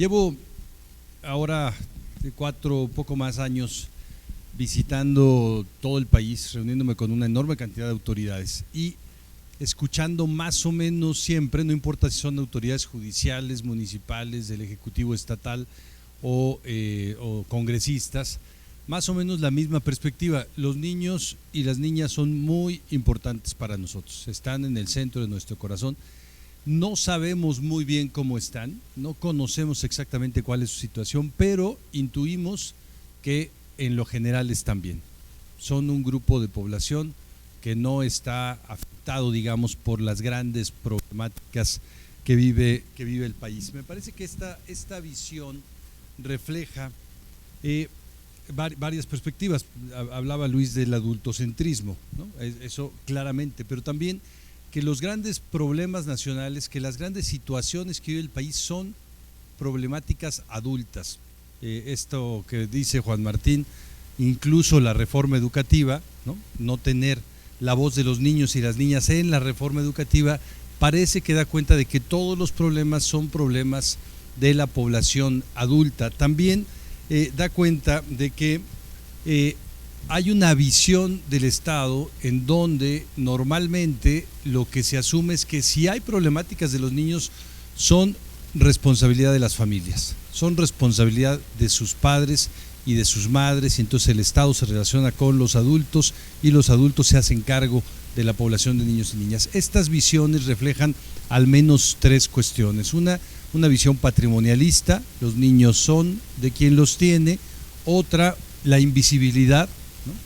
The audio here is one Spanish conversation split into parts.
Llevo ahora poco más años visitando todo el país, reuniéndome con una enorme cantidad de autoridades y escuchando más o menos siempre, no importa si son autoridades judiciales, municipales, del Ejecutivo Estatal o congresistas, más o menos la misma perspectiva. Los niños y las niñas son muy importantes para nosotros, están en el centro de nuestro corazón. No sabemos muy bien cómo están, no conocemos exactamente cuál es su situación, pero intuimos que en lo general están bien. Son un grupo de población que no está afectado, digamos, por las grandes problemáticas que vive el país. Me parece que esta visión refleja varias perspectivas. Hablaba Luis del adultocentrismo, ¿no? Eso claramente, pero también que los grandes problemas nacionales, que las grandes situaciones que vive el país son problemáticas adultas. Esto que dice Juan Martín, incluso la reforma educativa, no tener la voz de los niños y las niñas en la reforma educativa, parece que da cuenta de que todos los problemas son problemas de la población adulta. También da cuenta de que hay una visión del Estado en donde normalmente lo que se asume es que si hay problemáticas de los niños son responsabilidad de las familias, son responsabilidad de sus padres y de sus madres, y entonces el Estado se relaciona con los adultos y los adultos se hacen cargo de la población de niños y niñas. Estas visiones reflejan al menos tres cuestiones. Una visión patrimonialista, los niños son de quien los tiene. Otra, la invisibilidad,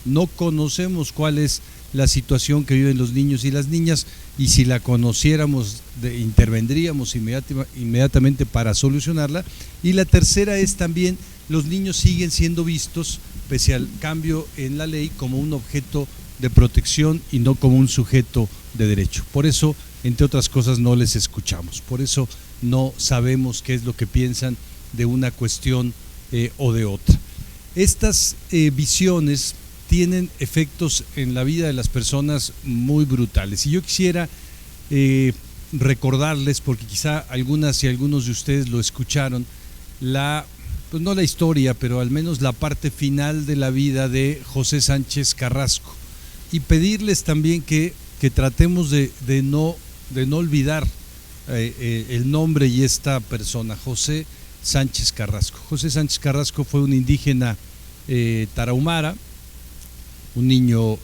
no conocemos cuál es la situación que viven los niños y las niñas, y si la conociéramos intervendríamos inmediatamente para solucionarla. Y la tercera es también, los niños siguen siendo vistos, pese al cambio en la ley, como un objeto de protección y no como un sujeto de derecho. Por eso, entre otras cosas, no les escuchamos, por eso no sabemos qué es lo que piensan de una cuestión o de otra. Estas visiones tienen efectos en la vida de las personas muy brutales, y yo quisiera recordarles, porque quizá algunas y algunos de ustedes lo escucharon, pues no la historia, pero al menos la parte final de la vida de José Sánchez Carrasco, y pedirles también que tratemos de no olvidar el nombre y esta persona, José Sánchez Carrasco. José Sánchez Carrasco fue un indígena tarahumara, un niño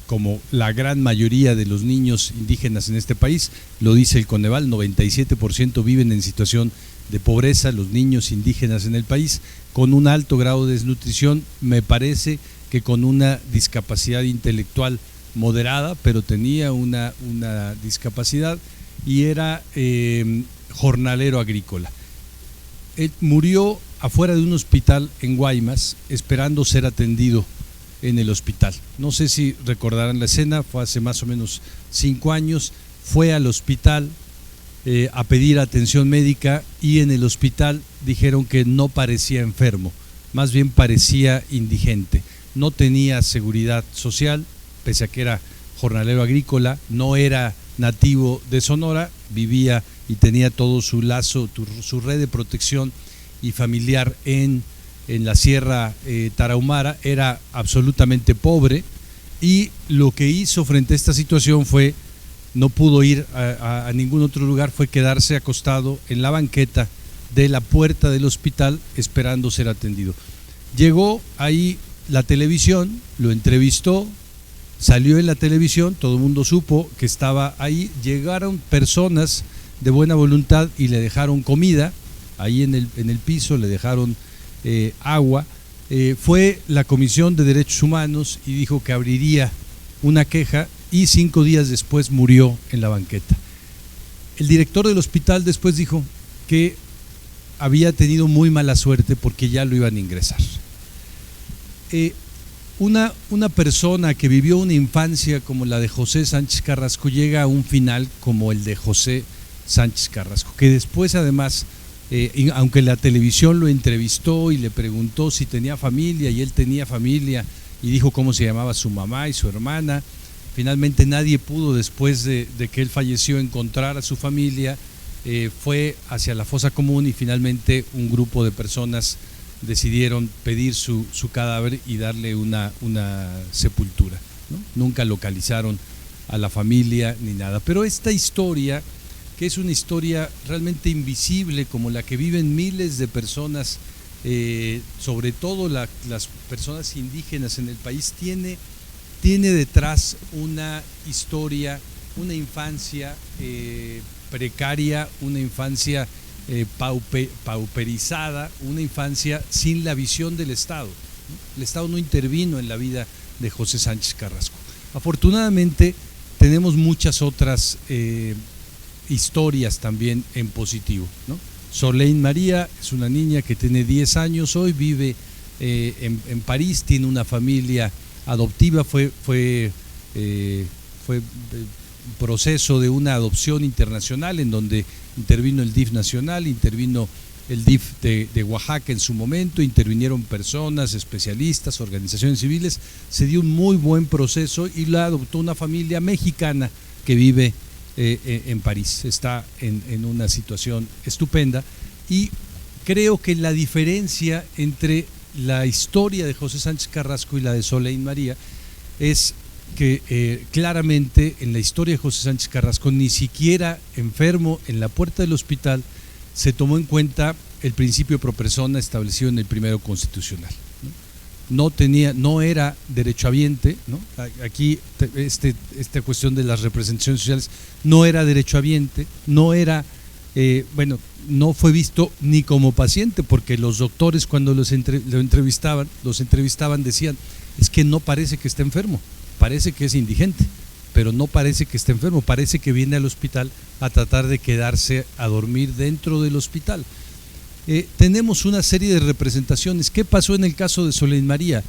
como la gran mayoría de los niños indígenas en este país, lo dice el Coneval, 97% viven en situación de pobreza, los niños indígenas en el país, con un alto grado de desnutrición, me parece que con una discapacidad intelectual moderada, pero tenía una discapacidad, y era jornalero agrícola. Él murió afuera de un hospital en Guaymas, esperando ser atendido en el hospital. No sé si recordarán la escena, fue hace más o menos 5 años, fue al hospital a pedir atención médica, y en el hospital dijeron que no parecía enfermo, más bien parecía indigente, no tenía seguridad social, pese a que era jornalero agrícola, no era nativo de Sonora, vivía y tenía todo su lazo, su red de protección y familiar en la Sierra Tarahumara, era absolutamente pobre, y lo que hizo frente a esta situación fue, no pudo ir a ningún otro lugar, fue quedarse acostado en la banqueta de la puerta del hospital esperando ser atendido. Llegó ahí la televisión, lo entrevistó, salió en la televisión, todo el mundo supo que estaba ahí, llegaron personas de buena voluntad y le dejaron comida ahí en el piso, le dejaron agua. Fue la Comisión de Derechos Humanos y dijo que abriría una queja, y 5 días después murió en la banqueta. El director del hospital después dijo que había tenido muy mala suerte porque ya lo iban a ingresar. Una persona que vivió una infancia como la de José Sánchez Carrasco llega a un final como el de José Sánchez Carrasco, que después, además, aunque la televisión lo entrevistó y le preguntó si tenía familia, y él tenía familia, y dijo cómo se llamaba su mamá y su hermana, finalmente nadie pudo, después de que él falleció, encontrar a su familia, fue hacia la fosa común y finalmente un grupo de personas decidieron pedir su cadáver y darle una sepultura, ¿no? Nunca localizaron a la familia ni nada. Pero esta historia, que es una historia realmente invisible, como la que viven miles de personas, sobre todo las personas indígenas en el país, tiene detrás una historia, una infancia precaria, una infancia pauperizada, una infancia sin la visión del Estado, ¿no? El Estado no intervino en la vida de José Sánchez Carrasco. Afortunadamente tenemos muchas otras historias también en positivo, ¿no? Solein María es una niña que tiene 10 años hoy, vive en París, tiene una familia adoptiva, fue proceso de una adopción internacional en donde intervino el DIF nacional, intervino el DIF de Oaxaca en su momento, intervinieron personas, especialistas, organizaciones civiles, se dio un muy buen proceso y la adoptó una familia mexicana que vive en París, está en una situación estupenda, y creo que la diferencia entre la historia de José Sánchez Carrasco y la de Solein María es que claramente en la historia de José Sánchez Carrasco, ni siquiera enfermo en la puerta del hospital, se tomó en cuenta el principio pro persona establecido en el primero constitucional, ¿no? No era derechohabiente, ¿no? Aquí esta cuestión de las representaciones sociales, no era derechohabiente, no era, no fue visto ni como paciente, porque los doctores cuando lo entrevistaban, decían, es que no parece que esté enfermo, parece que es indigente, pero no parece que esté enfermo, parece que viene al hospital a tratar de quedarse a dormir dentro del hospital. Tenemos una serie de representaciones. ¿Qué pasó en el caso de Solein María?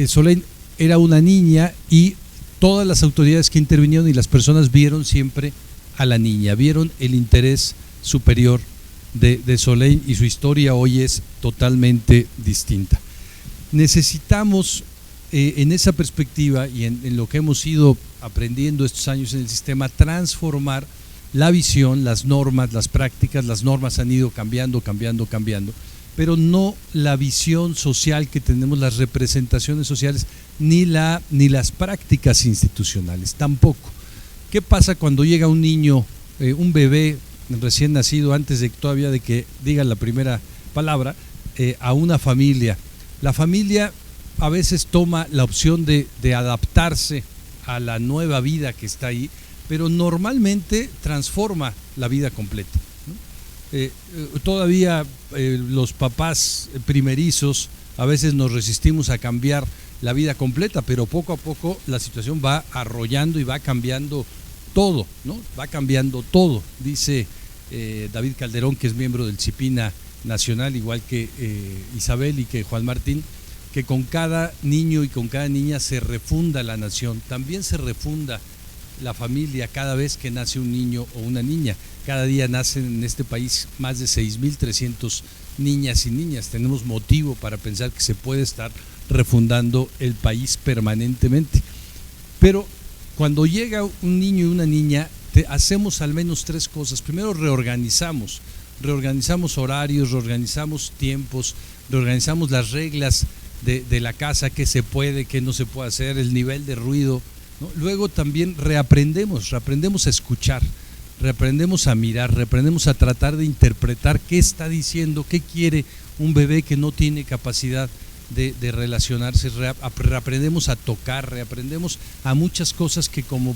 Solein era una niña y todas las autoridades que intervinieron y las personas vieron siempre a la niña, vieron el interés superior de Solein, y su historia hoy es totalmente distinta. Necesitamos, en esa perspectiva y en lo que hemos ido aprendiendo estos años en el sistema, transformar la visión, las normas, las prácticas. Las normas han ido cambiando, pero no la visión social que tenemos, las representaciones sociales, ni las prácticas institucionales, tampoco. ¿Qué pasa cuando llega un niño, un bebé recién nacido, antes de todavía de que diga la primera palabra, a una familia? La familia a veces toma la opción de adaptarse a la nueva vida que está ahí, pero normalmente transforma la vida completa, ¿no? Todavía los papás primerizos a veces nos resistimos a cambiar la vida completa, pero poco a poco la situación va arrollando y va cambiando todo, ¿no? Va cambiando todo. Dice David Calderón, que es miembro del CIPINA Nacional, igual que Isabel y que Juan Martín, que con cada niño y con cada niña se refunda la nación, también se refunda la familia cada vez que nace un niño o una niña. Cada día nacen en este país más de 6.300 niñas y niñas. Tenemos motivo para pensar que se puede estar refundando el país permanentemente. Pero cuando llega un niño y una niña, hacemos al menos 3 cosas. Primero, reorganizamos horarios, reorganizamos tiempos, reorganizamos las reglas de la casa, qué se puede, qué no se puede hacer, el nivel de ruido, ¿no? Luego también reaprendemos a escuchar, reaprendemos a mirar, reaprendemos a tratar de interpretar qué está diciendo, qué quiere un bebé que no tiene capacidad de relacionarse, reaprendemos a tocar, reaprendemos a muchas cosas que como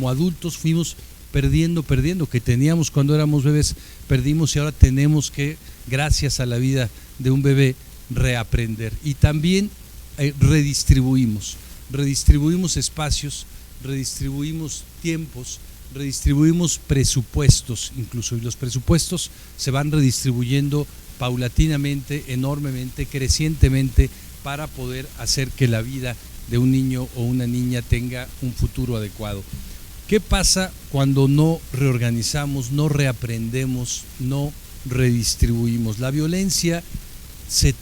adultos fuimos perdiendo, que teníamos cuando éramos bebés, perdimos, y ahora tenemos que, gracias a la vida de un bebé, reaprender. Y también redistribuimos espacios, redistribuimos tiempos, redistribuimos presupuestos incluso, y los presupuestos se van redistribuyendo paulatinamente, enormemente, crecientemente, para poder hacer que la vida de un niño o una niña tenga un futuro adecuado. ¿Qué pasa cuando no reorganizamos, no reaprendemos, no redistribuimos? La violencia se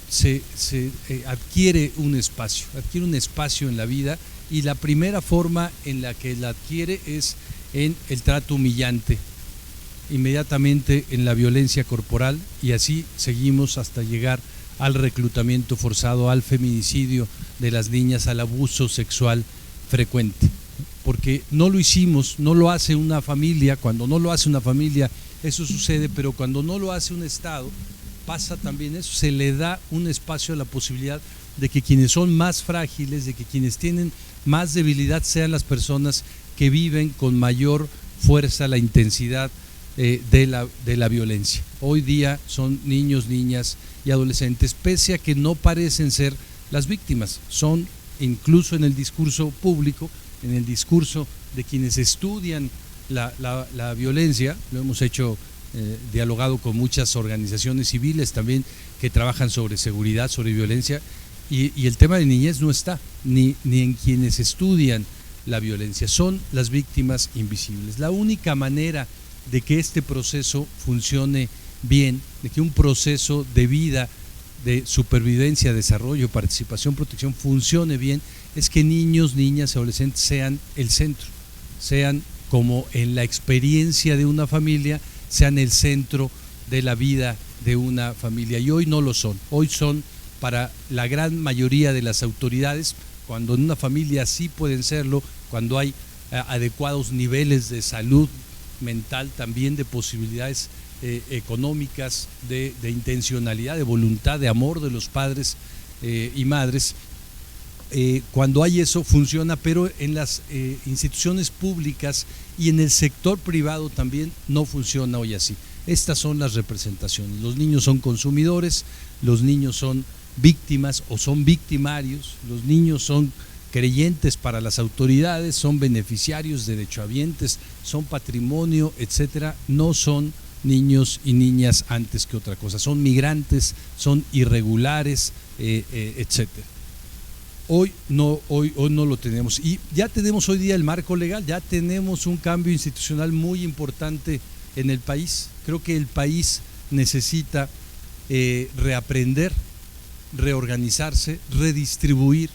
adquiere un espacio en la vida, y la primera forma en la que la adquiere es en el trato humillante, inmediatamente en la violencia corporal y así seguimos hasta llegar al reclutamiento forzado, al feminicidio de las niñas, al abuso sexual frecuente. Porque no lo hicimos, no lo hace una familia. Cuando no lo hace una familia eso sucede, pero cuando no lo hace un Estado pasa también eso, se le da un espacio a la posibilidad de que quienes son más frágiles, de que quienes tienen más debilidad sean las personas que viven con mayor fuerza la intensidad de la violencia. Hoy día son niños, niñas y adolescentes, pese a que no parecen ser las víctimas, son incluso en el discurso público, en el discurso de quienes estudian la violencia, lo hemos hecho dialogado con muchas organizaciones civiles también que trabajan sobre seguridad, sobre violencia, y el tema de niñez no está, ni en quienes estudian la violencia, son las víctimas invisibles. La única manera de que este proceso funcione bien, de que un proceso de vida, de supervivencia, desarrollo, participación, protección funcione bien, es que niños, niñas y adolescentes sean el centro, sean como en la experiencia de una familia, sean el centro de la vida de una familia. Y hoy no lo son, hoy son para la gran mayoría de las autoridades, cuando en una familia sí pueden serlo, cuando hay adecuados niveles de salud mental, también de posibilidades económicas, de intencionalidad, de voluntad, de amor de los padres y madres. Cuando hay eso funciona, pero en las instituciones públicas y en el sector privado también no funciona hoy así. Estas son las representaciones. Los niños son consumidores, los niños son víctimas o son victimarios, los niños son creyentes para las autoridades, son beneficiarios, derechohabientes, son patrimonio, etcétera. No son niños y niñas antes que otra cosa, son migrantes, son irregulares, etcétera. Hoy no lo tenemos y ya tenemos hoy día el marco legal, ya tenemos un cambio institucional muy importante en el país. Creo que el país necesita reaprender, reorganizarse, redistribuir,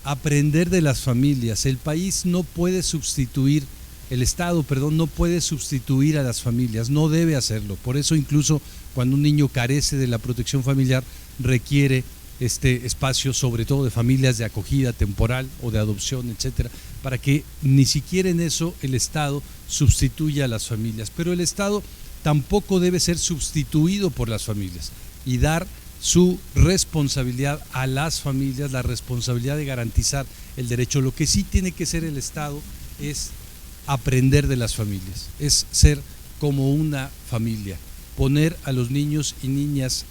aprender de las familias. El país no puede sustituir, el Estado, perdón, no puede sustituir a las familias, no debe hacerlo. Por eso incluso cuando un niño carece de la protección familiar requiere este espacio, sobre todo de familias de acogida temporal o de adopción, etcétera, para que ni siquiera en eso el Estado sustituya a las familias. Pero el Estado tampoco debe ser sustituido por las familias y dar su responsabilidad a las familias, la responsabilidad de garantizar el derecho. Lo que sí tiene que ser el Estado es aprender de las familias, es ser como una familia, poner a los niños y niñas,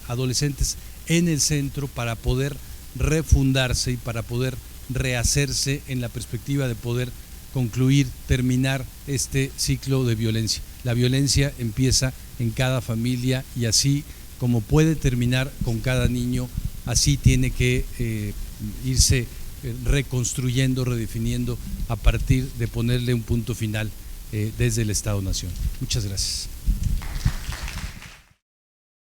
adolescentes en el centro para poder refundarse y para poder rehacerse en la perspectiva de poder concluir, terminar este ciclo de violencia. La violencia empieza en cada familia y así como puede terminar con cada niño, así tiene que irse reconstruyendo, redefiniendo a partir de ponerle un punto final desde el Estado-Nación. Muchas gracias.